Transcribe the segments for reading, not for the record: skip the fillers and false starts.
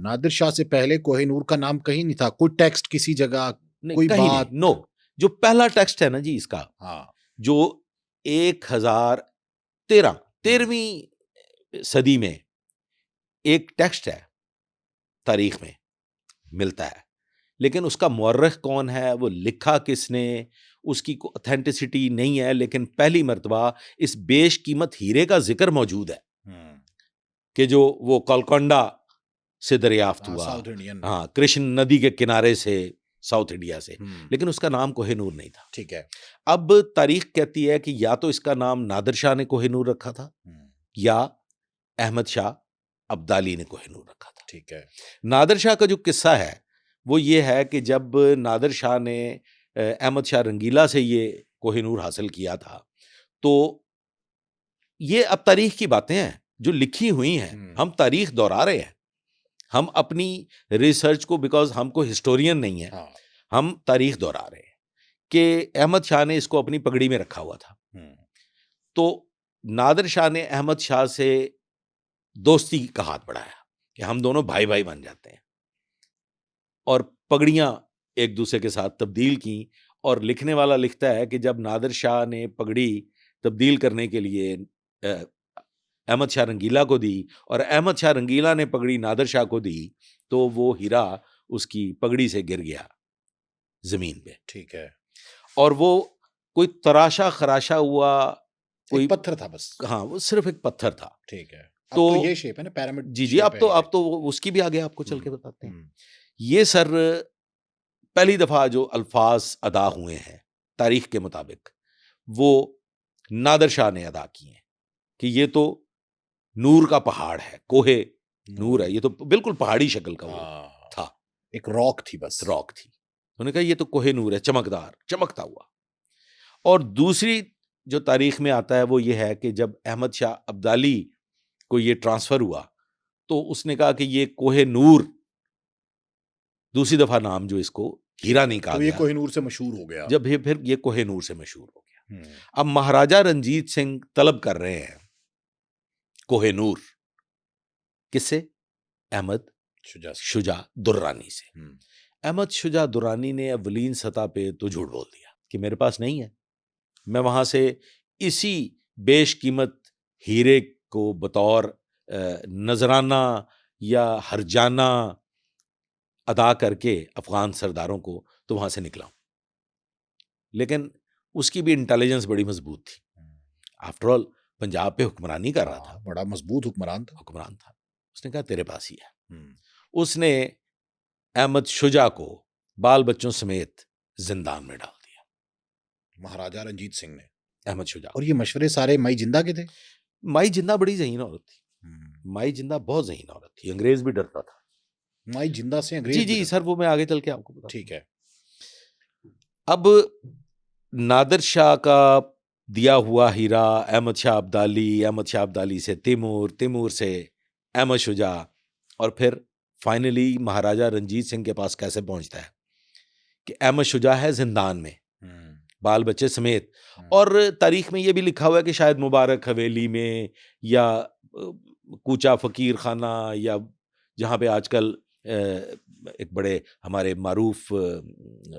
नादिर शाह से पहले कोहिनूर का नाम कहीं नहीं था, कोई टेक्स्ट किसी जगह, नहीं, कोई कहीं बात? नहीं, नो। जो पहला टेक्स्ट है ना जी इसका, हाँ, जो 13वीं सदी में एक टेक्स्ट है, तारीख में मिलता है, लेकिन उसका मुअर्रिख कौन है, वो लिखा किसने, उसकी कोई ऑथेंटिसिटी नहीं है। लेकिन पहली मर्तबा इस बेशकीमत हीरे का जिक्र मौजूद है कि जो वो गोलकोंडा से दरियाफ्त हुआ, साउथ इंडियन। हाँ, कृष्ण नदी के किनारे से, साउथ इंडिया से, लेकिन उसका नाम कोहिनूर नहीं था। ठीक है। अब तारीख कहती है कि या तो इसका नाम नादिर शाह ने कोहिनूर रखा था, या अहमद शाह अब्दाली ने कोहिनूर रखा था। ठीक है। नादिर शाह का जो किस्सा है वो ये है कि जब नादिर शाह ने अहमद शाह रंगीला से ये कोहिनूर हासिल किया था, तो ये अब तारीख की बातें हैं जो लिखी हुई हैं, हम तारीख दोहरा रहे हैं, हम अपनी रिसर्च को, बिकॉज हमको हिस्टोरियन नहीं है, हाँ। हम तारीख दोहरा रहे हैं कि अहमद शाह ने इसको अपनी पगड़ी में रखा हुआ था। तो नादिर शाह ने अहमद शाह से दोस्ती का हाथ बढ़ाया कि हम दोनों भाई भाई बन जाते हैं, और पगड़ियां एक दूसरे के साथ तब्दील की। और लिखने वाला लिखता है कि जब नादिर शाह ने पगड़ी तब्दील करने के लिए अहमद शाह रंगीला को दी, और अहमद शाह रंगीला ने पगड़ी नादिर शाह को दी, तो वो हीरा उसकी पगड़ी से गिर गया जमीन पे। ठीक है। और वो कोई तराशा खराशा हुआ, कोई एक पत्थर था बस। हाँ, वो सिर्फ एक पत्थर था। ठीक है। अब तो तो ये शेप है ना, पिरामिड जी जी, शेप अब है तो ये। अब तो उसकी भी आगे आपको चल के बताते हैं। ये सर पहली दफा जो अल्फाज अदा हुए हैं तारीख के मुताबिक, वो नादिर शाह ने अदा किए हैं कि ये तो नूर का पहाड़ है, कोहे नूर है, ये तो बिल्कुल पहाड़ी शक्ल का वो था, एक रॉक थी, बस रॉक थी। उन्होंने कहा ये तो कोहे नूर है, चमकदार, चमकता हुआ। और दूसरी जो तारीख में आता है वो ये है कि जब अहमद शाह अब्दाली को ये ट्रांसफर हुआ, तो उसने कहा कि ये कोहे नूर, दूसरी दफा नाम जो इसको हीरा नहीं कहा तो ये गया, कोहिनूर से मशहूर हो गया। जब ये फिर ये कोहे नूर से मशहूर हो गया। अब महाराजा रंजीत सिंह तलब कर रहे हैं कोहे नूर, किससे? अहमद शुजा दुर्रानी से। अहमद शुजा दुर्रानी ने अवलीन सतह पे तो झूठ बोल दिया कि मेरे पास नहीं है, मैं वहां से इसी बेशकीमत हीरे को बतौर नजराना या हरजाना अदा करके अफगान सरदारों को तो वहां से निकला। लेकिन उसकी भी इंटेलिजेंस बड़ी मजबूत थी, आफ्टर ऑल पंजाब पे हुक्मरानी कर रहा था, बड़ा मजबूत हुक्मरान था। उसने कहा तेरे पास ही है। उसने अहमद शुजा को बाल बच्चों समेत जिंदान में डाल दिया, महाराजा रंजीत सिंह ने, अहमद शुजा। और ये मशवरे सारे माई जिंदा के थे? माई जिंदा बड़ी ज़हीन औरत थी, माई जिंदा बहुत ज़हीन औरत थी, अंग्रेज भी डरता था माई जिंदा से। अंग्रेज जी जी सर, वो मैं आगे चल के आपको बता। ठीक है। अब नादिर शाह का दिया हुआ हीरा अहमद शाह अब्दाली, अहमद शाह अब्दाली से तिमूर, तिमूर से अहमद शुजा, और फिर फाइनली महाराजा रंजीत सिंह के पास कैसे पहुंचता है कि अहमद शुजा है जिंदान में बाल बच्चे समेत। और तारीख में ये भी लिखा हुआ है कि शायद मुबारक हवेली में, या कूचा फकीर खाना, या जहाँ पे आजकल एक बड़े हमारे मारूफ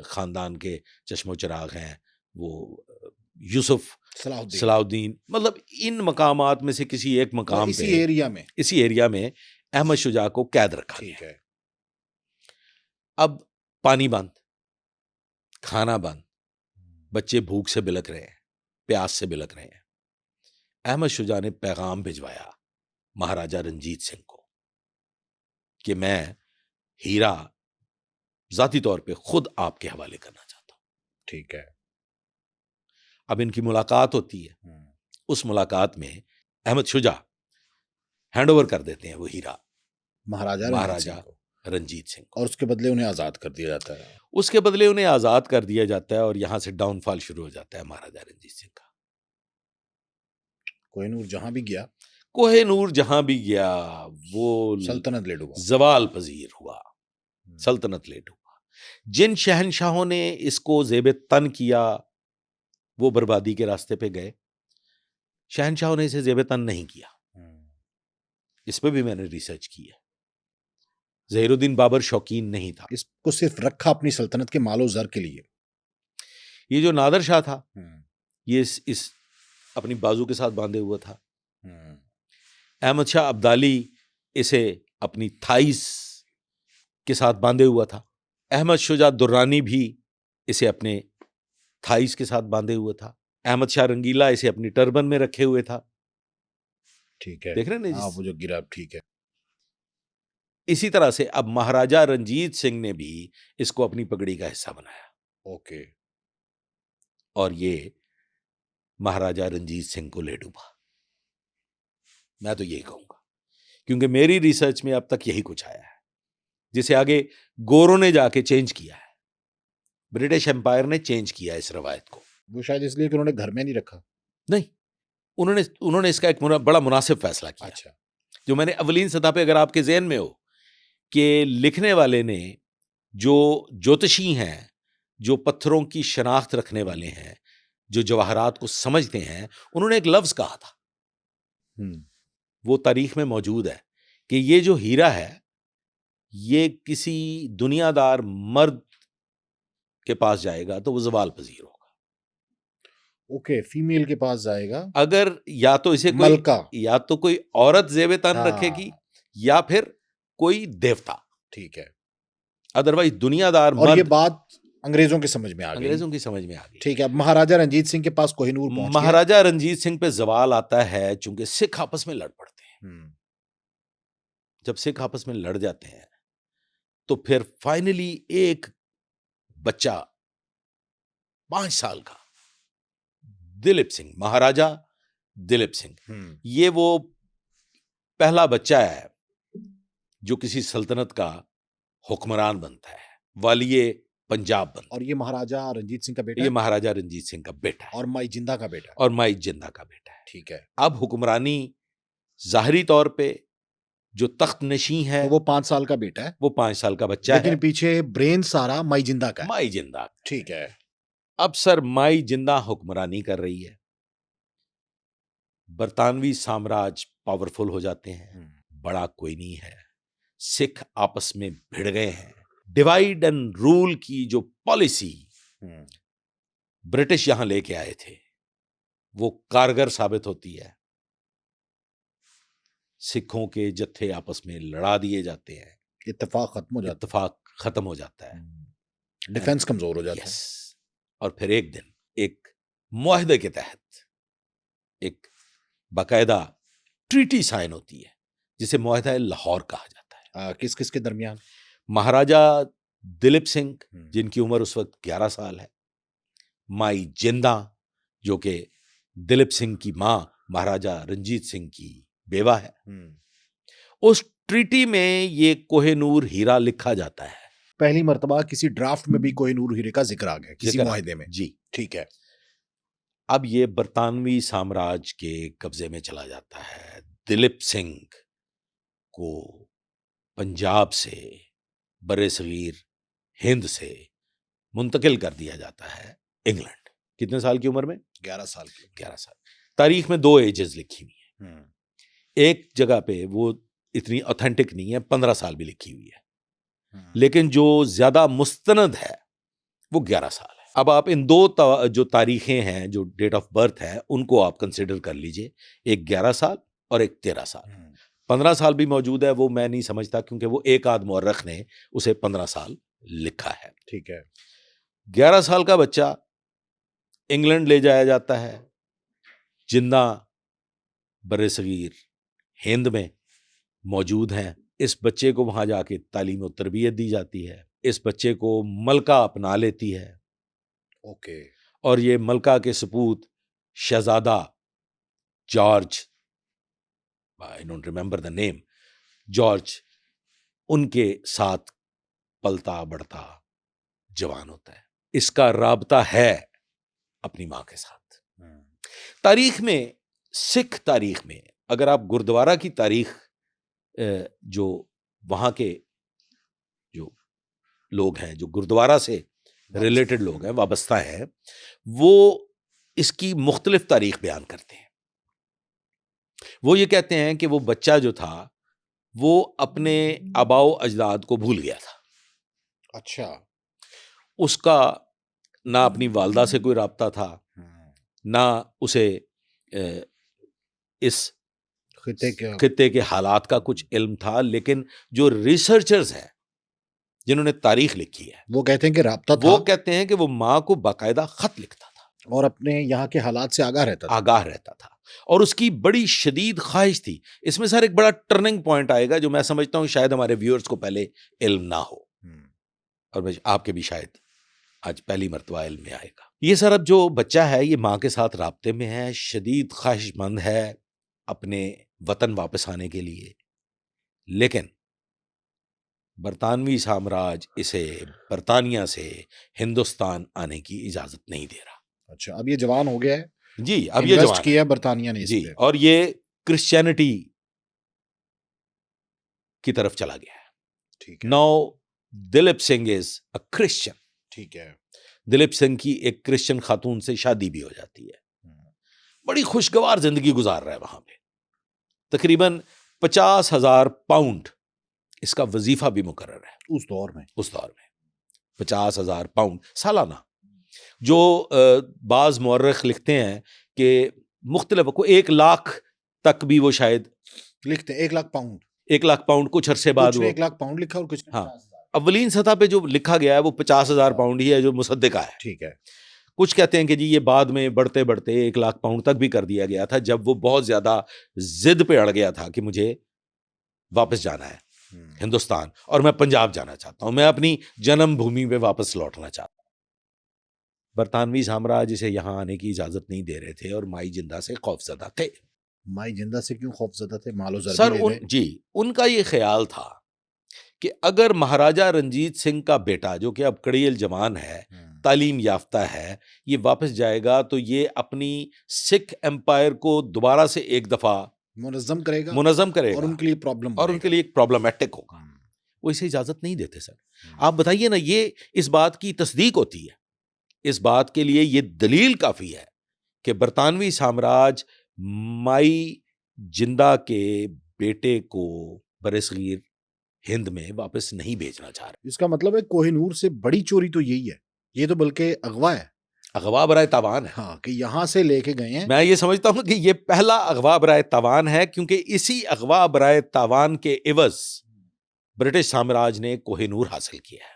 ख़ानदान के चश्मो चिराग हैं, वो यूसुफ सलाहुद्दीन, मतलब इन मकामात में से किसी एक मकाम इसी पे, एरिया में अहमद शुजा को कैद रखा गया। अब पानी बंद, खाना बंद, बच्चे भूख से बिलख रहे हैं, प्यास से बिलख रहे हैं। अहमद शुजा ने पैगाम भिजवाया महाराजा रंजीत सिंह को कि मैं हीरा जाती तौर पे खुद आपके हवाले करना चाहता हूं। ठीक है। अब इनकी मुलाकात होती है, उस मुलाकात में अहमद शुजा हैंड ओवर कर देते हैं वो हीरा महाराजा रंजीत सिंह को, और उसके बदले उन्हें आजाद कर दिया जाता है। उसके बदले उन्हें आजाद कर दिया जाता है, और यहां से डाउनफॉल शुरू हो जाता है महाराजा रंजीत सिंह का। कोहिनूर जहां भी गया, कोहिनूर जहां भी गया, वो सल्तनत लेट हुआ, जवाल पजीर हुआ, सल्तनत लेट हुआ। जिन शहनशाहों ने इसको ज़ेब तन किया वो बर्बादी के रास्ते पे गए, शहनशाहों ने इसे ज़ेब तन नहीं किया। इस पे भी मैंने रिसर्च की है। ज़हीरुद्दीन बाबर शौकीन नहीं था। इसको सिर्फ रखा अपनी सल्तनत के मालो ज़र के लिए। ये जो नादर शाह था, ये इस अपनी बाजू के साथ बांधे हुआ था। अहमद शाह अब्दाली इसे अपनी थाइस के साथ बांधे हुआ था। अहमद शुजा दुर्रानी भी इसे अपने थाइस के साथ बांधे हुआ था। अहमद शाह रंगीला इसे अपनी टर्बन में रखे हुए था। ठीक है, देख रहे हैं ना? हाँ, वो जो गिरा, ठीक है। इसी तरह से अब महाराजा रंजीत सिंह ने भी इसको अपनी पगड़ी का हिस्सा बनाया। ओके। और ये महाराजा रंजीत सिंह को ले डूबा, मैं तो यही कहूंगा, क्योंकि मेरी रिसर्च में अब तक यही कुछ आया है, जिसे आगे गोरों ने जाके चेंज किया है। ब्रिटिश एम्पायर ने चेंज किया इस रवायत को। वो शायद इसलिए कि उन्होंने घर में नहीं रखा। नहीं, उन्होंने इसका एक बड़ा मुनासिब फैसला किया। अच्छा। जो मैंने अवलीन सतह पे, अगर आपके ज़हन में हो कि लिखने वाले ने, जो ज्योतिषी हैं, जो पत्थरों की शनाख्त रखने वाले हैं, जो जवाहरात को समझते हैं, उन्होंने एक लफ्ज कहा था, वो तारीख में मौजूद है, कि ये जो हीरा है ये किसी दुनियादार मर्द के पास जाएगा तो वो जवाल पजीर होगा। ओके, फीमेल के पास जाएगा। अगर या तो इसे कोई औरत ज़ेबे तन रखेगी, या फिर कोई देवता। ठीक है। अदरवाइज दुनियादार और मर्द। ये बात अंग्रेजों की समझ में आ गई। अंग्रेजों की समझ में आ गई। ठीक है। अब महाराजा रंजीत सिंह के पास कोहिनूर पहुंच गया। महाराजा रंजीत सिंह पे सवाल आता है, चूंकि सिख आपस में लड़ पड़ते हैं। जब सिख आपस में लड़ जाते हैं तो फिर फाइनली एक बच्चा 5 साल का, दिलीप सिंह, महाराजा दिलीप सिंह, ये वो पहला बच्चा है जो किसी सल्तनत का हुक्मरान बनता है, वालिये पंजाब बनता है। और ये महाराजा रंजीत सिंह का बेटा ये महाराजा रंजीत सिंह का बेटा है, और माई जिंदा का बेटा है। और माई जिंदा का बेटा है। ठीक है। अब हुक्मरानी जाहिरी तौर पे जो तख्त नशी है, तो वो 5 साल का बेटा है, वो 5 साल का बच्चा है, लेकिन पीछे ब्रेन सारा माई जिंदा का है। माई जिंदा। ठीक है। अब सर माई जिंदा हुक्मरानी कर रही है, बरतानवी साम्राज्य पावरफुल हो जाते हैं, बड़ा कोई नहीं है, सिख आपस में भिड़ गए हैं। डिवाइड एंड रूल की जो पॉलिसी ब्रिटिश यहां लेके आए थे वो कारगर साबित होती है। सिखों के जत्थे आपस में लड़ा दिए जाते हैं, इत्तेफाक खत्म हो जाता है, डिफेंस कमजोर हो जाता है। और फिर एक दिन एक मुआहदे के तहत एक बाकायदा ट्रीटी साइन होती है, जिसे मुआहदा लाहौर कहा जाता है। किस किस के दरमियान? महाराजा दिलीप सिंह, जिनकी उम्र उस वक्त 11 साल है, माई जिंदा जो कि दिलीप सिंह की मां महाराजा रंजीत सिंह की बेवा है। उस ट्रीटी में ये कोहिनूर हीरा लिखा जाता है। पहली मर्तबा किसी ड्राफ्ट में भी कोहिनूर हीरे का जिक्र आ गया किसी मुआहदे में। जी, ठीक है। अब ये बरतानवी साम्राज्य के कब्जे में चला जाता है। दिलीप सिंह को पंजाब से, बरे-सगीर हिंद से मुंतकिल कर दिया जाता है इंग्लैंड। कितने साल की उम्र में? 11 साल की। 11 साल। तारीख में 2 एजेस लिखी हुई हैं। एक जगह पे वो इतनी ऑथेंटिक नहीं है, 15 साल भी लिखी हुई है, लेकिन जो ज्यादा मुस्तनद है वो 11 साल है। अब आप इन दो जो तारीखें हैं, जो डेट ऑफ बर्थ है, उनको आप कंसिडर कर लीजिए, एक 11 साल और एक 13 साल। 15 साल भी मौजूद है, वो मैं नहीं समझता, क्योंकि वो एक आध मौर्रख ने उसे 15 साल लिखा है। ठीक है। 11 साल का बच्चा इंग्लैंड ले जाया जाता है, जिन्ना बरे-सगीर हिंद में मौजूद हैं। इस बच्चे को वहां जाके तालीम और तरबियत दी जाती है। इस बच्चे को मलका अपना लेती है। ओके। और ये मलका के सपूत शहजादा George, I don't remember the name, George, उनके साथ पलता बढ़ता जवान होता है। इसका राबता है अपनी मां के साथ। तारीख में, सिख तारीख में, अगर आप गुरुद्वारा की तारीख, जो वहां के जो लोग हैं, जो गुरुद्वारा से रिलेटेड लोग हैं, वाबस्ता हैं, वो इसकी मुख्तलिफ तारीख बयान करते हैं। वो ये कहते हैं कि वो बच्चा जो था वो अपने आबाओ अजदाद को भूल गया था। अच्छा। उसका ना अपनी वालदा से कोई राब्ता था, ना उसे इस खित्ते के हालात का कुछ इल्म था। लेकिन जो रिसर्चर्स हैं जिन्होंने तारीख लिखी है, वो कहते हैं कि राब्ता था, वो कहते हैं कि वो माँ को बाकायदा खत लिखता था और अपने यहाँ के हालात से आगाह रहता था, और उसकी बड़ी शदीद ख्वाहिश थी। इसमें सर एक बड़ा टर्निंग पॉइंट आएगा जो मैं समझता हूँ शायद हमारे व्यूअर्स को पहले इल्म ना हो, और आपके भी शायद आज पहली मर्तबा इल्म में आएगा। ये सर, अब जो बच्चा है ये माँ के साथ राब्ते में है, शदीद ख्वाहिशमंद है अपने वतन वापस आने के लिए, लेकिन बरतानवी साम्राज्य इसे बरतानिया से हिंदुस्तान आने की इजाजत नहीं दे रहा। अच्छा, अब ये जवान हो गया है जी, अब ये इन्वेस्ट जवान किया बरतानिया ने इस जी, पे, और ये क्रिश्चियनिटी की तरफ चला गया है। ठीक है। Now Dilip Singh is a Christian. ठीक है। दिलीप सिंह की एक क्रिश्चियन खातून से शादी भी हो जाती है। बड़ी खुशगवार जिंदगी गुजार रहा है वहां पे। तकरीबन 50,000 पाउंड इसका वजीफा भी मुकर्रर है उस दौर में 50,000 पाउंड सालाना। जो बाज मौर्रख लिखते हैं कि मुख्तलिफ को 1 लाख तक भी वो शायद लिखते हैं, 1 लाख पाउंड, 1 लाख पाउंड कुछ अरसे बाद कुछ वो 1 लाख पाउंड लिखा और कुछ हाँ, अव्वलीन सतह पे जो लिखा गया है वो 50,000 पाउंड ही है जो मुसद्दिका है। ठीक है। कुछ कहते हैं कि जी ये बाद में बढ़ते बढ़ते 1 लाख पाउंड तक भी कर दिया गया था जब वो बहुत ज्यादा जिद पे अड़ गया था कि मुझे वापस जाना है हिंदुस्तान और मैं पंजाब जाना चाहता हूं, मैं अपनी जन्मभूमि पे वापस लौटना चाहता हूं। बरतानवी साम्राज्य इसे यहां आने की इजाजत नहीं दे रहे थे और माई जिंदा से खौफजदा थे। माई जिंदा से क्यों खौफजदा थे? मालो सर उनका ये ख्याल था कि अगर महाराजा रंजीत सिंह का बेटा जो कि अब कड़ियल जवान है, तालीम याफ्ता है, ये वापस जाएगा तो ये अपनी सिख एम्पायर को दोबारा से एक दफा मुनज़्ज़म करेगा और उनके लिए प्रॉब्लमेटिक होगा। वो इसे इजाजत नहीं देते सर। आप बताइए ना, ये इस बात की तस्दीक होती है, इस बात के लिए ये दलील काफी है कि बरतानवी साम्राज्य माई जिंदा के बेटे को बरसगीर हिंद में वापस नहीं भेजना चाह रहे। इसका मतलब है कोहिनूर से बड़ी चोरी तो यही है, ये तो बल्कि अगवा है, अगवा बराए तावान है। हाँ, कि यहां से लेके गए हैं। मैं ये समझता हूं कि ये पहला अगवा बराए तावान है, क्योंकि इसी अगवा बराए तावान के इवज ब्रिटिश साम्राज्य ने कोहिनूर हासिल किया है।